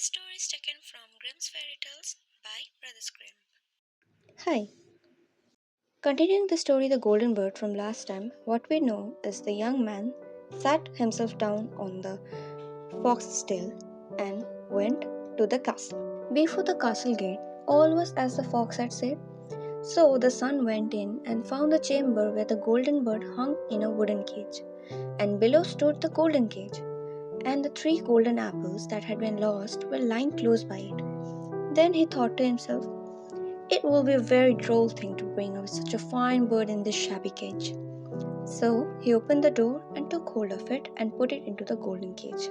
This story is taken from Grimm's Fairy Tales by Brothers Grimm. Hi. Continuing the story The Golden Bird from last time, what we know is the young man sat himself down on the fox's tail and went to the castle. Before the castle gate, all was as the fox had said. So the son went in and found the chamber where the golden bird hung in a wooden cage, and below stood the golden cage, and the three golden apples that had been lost were lying close by it. Then he thought to himself, it will be a very droll thing to bring up such a fine bird in this shabby cage. So he opened the door and took hold of it and put it into the golden cage.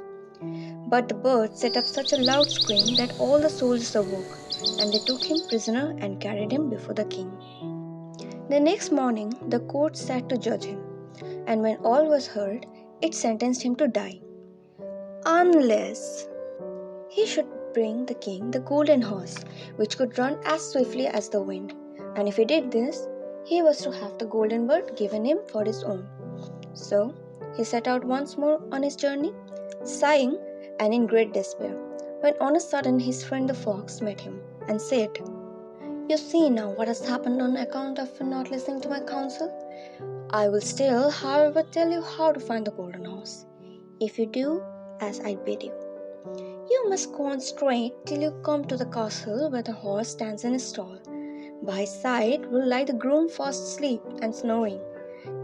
But the bird set up such a loud scream that all the soldiers awoke, and they took him prisoner and carried him before the king. The next morning, the court sat to judge him, and when all was heard, it sentenced him to die, unless he should bring the king the golden horse, which could run as swiftly as the wind, and if he did this, he was to have the golden bird given him for his own. So he set out once more on his journey, sighing and in great despair, when on a sudden his friend the fox met him and said, "You see now what has happened on account of your not listening to my counsel. I will still, however, tell you how to find the golden horse, if you do as I bid you. You must go on straight till you come to the castle where the horse stands in his stall. By his side will lie the groom fast asleep and snoring.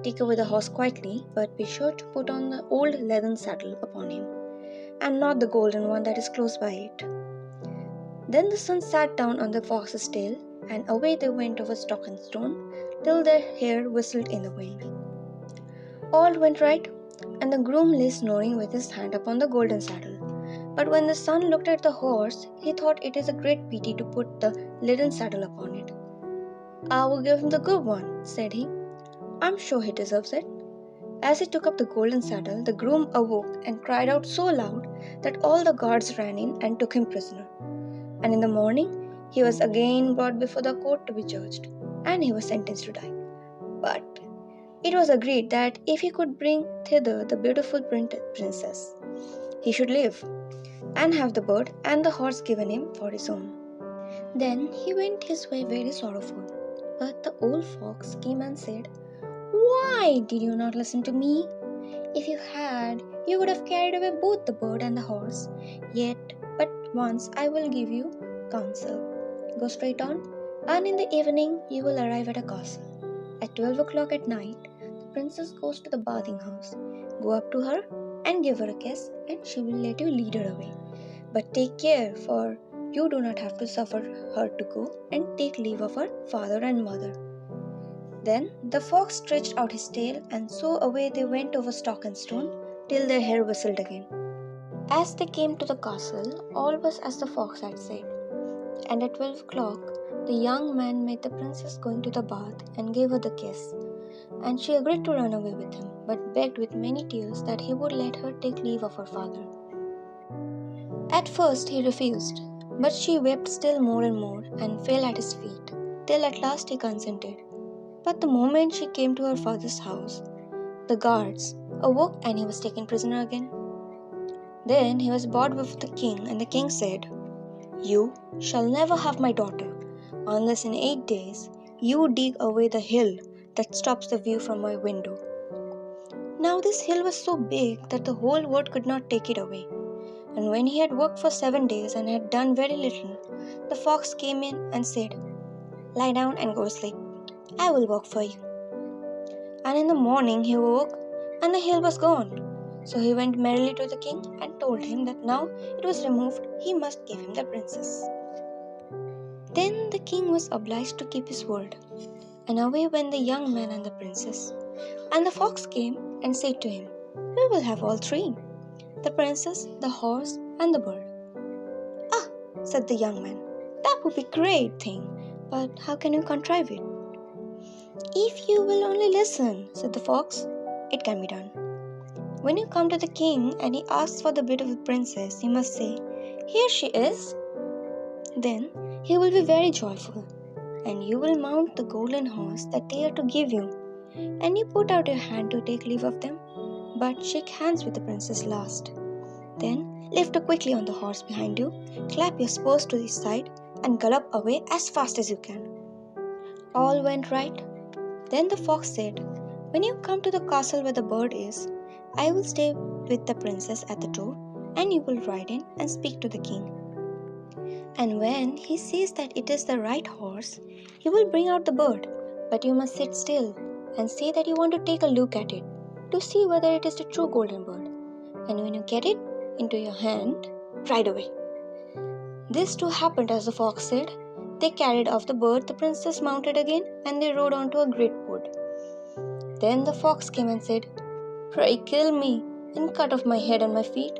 Take away the horse quietly, but be sure to put on the old leathern saddle upon him, and not the golden one that is close by it." Then the son sat down on the fox's tail, and away they went over stock and stone, till their hair whistled in the wind. All went right, and the groom lay snoring with his hand upon the golden saddle. But when the son looked at the horse, he thought it is a great pity to put the leaden saddle upon it. "I will give him the good one," said he. "I'm sure he deserves it." As he took up the golden saddle, the groom awoke and cried out so loud that all the guards ran in and took him prisoner. And in the morning, he was again brought before the court to be judged, and he was sentenced to die. But it was agreed that if he could bring thither the beautiful princess, he should live, and have the bird and the horse given him for his own. Then he went his way very sorrowful. But the old fox came and said, "Why did you not listen to me? If you had, you would have carried away both the bird and the horse. Yet, but once I will give you counsel. Go straight on, and in the evening you will arrive at a castle. At 12 o'clock at night, the princess goes to the bathing house. Go up to her and give her a kiss, and she will let you lead her away. But take care, for you do not have to suffer her to go and take leave of her father and mother." Then the fox stretched out his tail, and so away they went over stock and stone, till their hair whistled again. As they came to the castle, all was as the fox had said, and at 12 o'clock the young man met the princess going to the bath and gave her the kiss, and she agreed to run away with him, but begged with many tears that he would let her take leave of her father. At first he refused, but she wept still more and more, and fell at his feet, till at last he consented. But the moment she came to her father's house, the guards awoke and he was taken prisoner again. Then he was brought before the king, and the king said, "You shall never have my daughter, unless in 8 days you dig away the hill that stops the view from my window." Now this hill was so big that the whole world could not take it away. And when he had worked for 7 days and had done very little, the fox came in and said, "Lie down and go to sleep. I will work for you." And in the morning he woke, and the hill was gone. So he went merrily to the king and told him that now it was removed, he must give him the princess. Then the king was obliged to keep his word, and away went the young man and the princess. And the fox came and said to him, "We will have all three, the princess, the horse, and the bird." "Ah," said the young man, "that would be a great thing, but how can you contrive it?" "If you will only listen," said the fox, "it can be done. When you come to the king and he asks for the beautiful princess, you must say, 'Here she is.' Then he will be very joyful, and you will mount the golden horse that they are to give you, and you put out your hand to take leave of them, but shake hands with the princess last. Then Lift quickly on the horse behind you, clap your spurs to the side, and gallop away as fast as you can. All went right. Then the fox said, "When you come to the castle where the bird is, I will stay with the princess at the door, and you will ride in and speak to the king. And when he sees that it is the right horse, he will bring out the bird. But you must sit still and say that you want to take a look at it to see whether it is the true golden bird. And when you get it into your hand, ride away." This too happened as the fox said. They carried off the bird, the princess mounted again, and they rode on to a great wood. Then the fox came and said, "Pray kill me and cut off my head and my feet."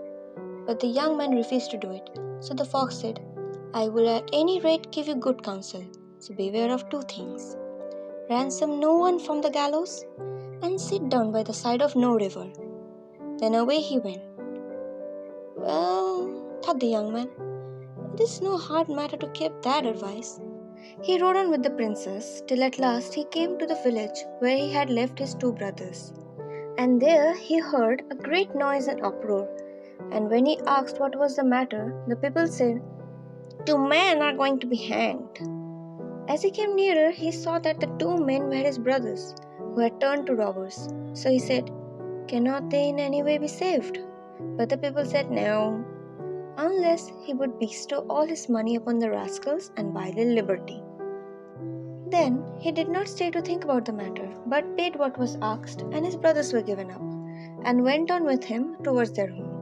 But the young man refused to do it. So the fox said, "I will at any rate give you good counsel. So beware of two things. Ransom no one from the gallows, and sit down by the side of no river." Then away he went. Well, thought the young man, it is no hard matter to keep that advice. He rode on with the princess till at last he came to the village where he had left his two brothers. And there he heard a great noise and uproar. And when he asked what was the matter, the people said, "Two men are going to be hanged." As he came nearer, he saw that the two men were his brothers, who had turned to robbers. So he said, "Cannot they in any way be saved?" But the people said no, unless he would bestow all his money upon the rascals and buy their liberty. Then he did not stay to think about the matter, but paid what was asked, and his brothers were given up, and went on with him towards their home.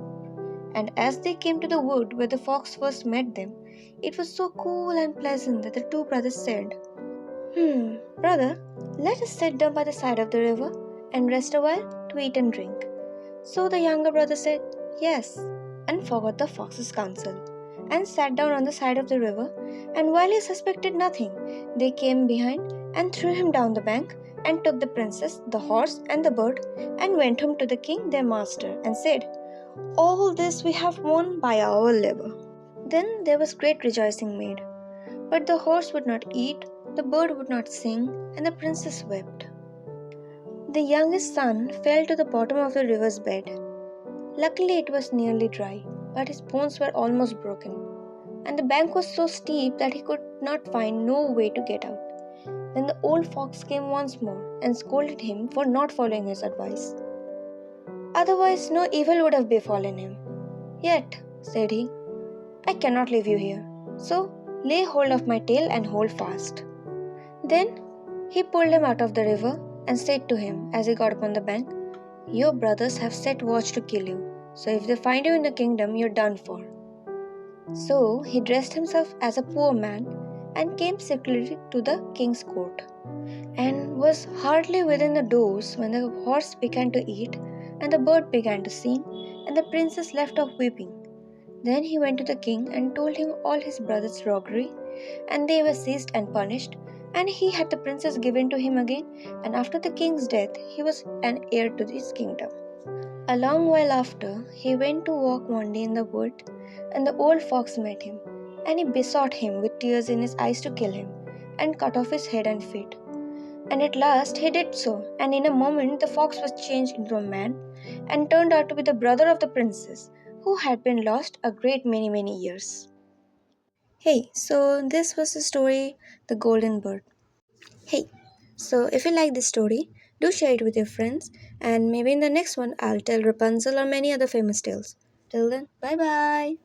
And as they came to the wood where the fox first met them, it was so cool and pleasant that the two brothers said, Brother, let us sit down by the side of the river and rest a while to eat and drink." So the younger brother said, "Yes," and forgot the fox's counsel, and sat down on the side of the river. And while he suspected nothing, they came behind and threw him down the bank, and took the princess, the horse, and the bird, and went home to the king their master, and said, "All this we have won by our labor." Then there was great rejoicing made. But the horse would not eat, the bird would not sing, and the princess wept. The youngest son fell to the bottom of the river's bed. Luckily, it was nearly dry, but his bones were almost broken, and the bank was so steep that he could not find no way to get out. Then the old fox came once more and scolded him for not following his advice. Otherwise, no evil would have befallen him. "Yet," said he, "I cannot leave you here. So lay hold of my tail and hold fast." Then he pulled him out of the river and said to him as he got upon the bank, "Your brothers have set watch to kill you, so if they find you in the kingdom, you're done for." So he dressed himself as a poor man and came secretly to the king's court, and was hardly within the doors when the horse began to eat, and the bird began to sing, and the princess left off weeping. Then he went to the king and told him all his brothers' roguery, and they were seized and punished, and he had the princess given to him again, and after the king's death he was an heir to his kingdom. A long while after, he went to walk one day in the wood, and the old fox met him, and he besought him with tears in his eyes to kill him, and cut off his head and feet. And at last he did so, and in a moment the fox was changed into a man, and turned out to be the brother of the princess, who had been lost a great many years. Hey, so this was the story, The Golden Bird. Hey, so if you like this story, do share it with your friends, and maybe in the next one I'll tell Rapunzel or many other famous tales. Till then, bye bye.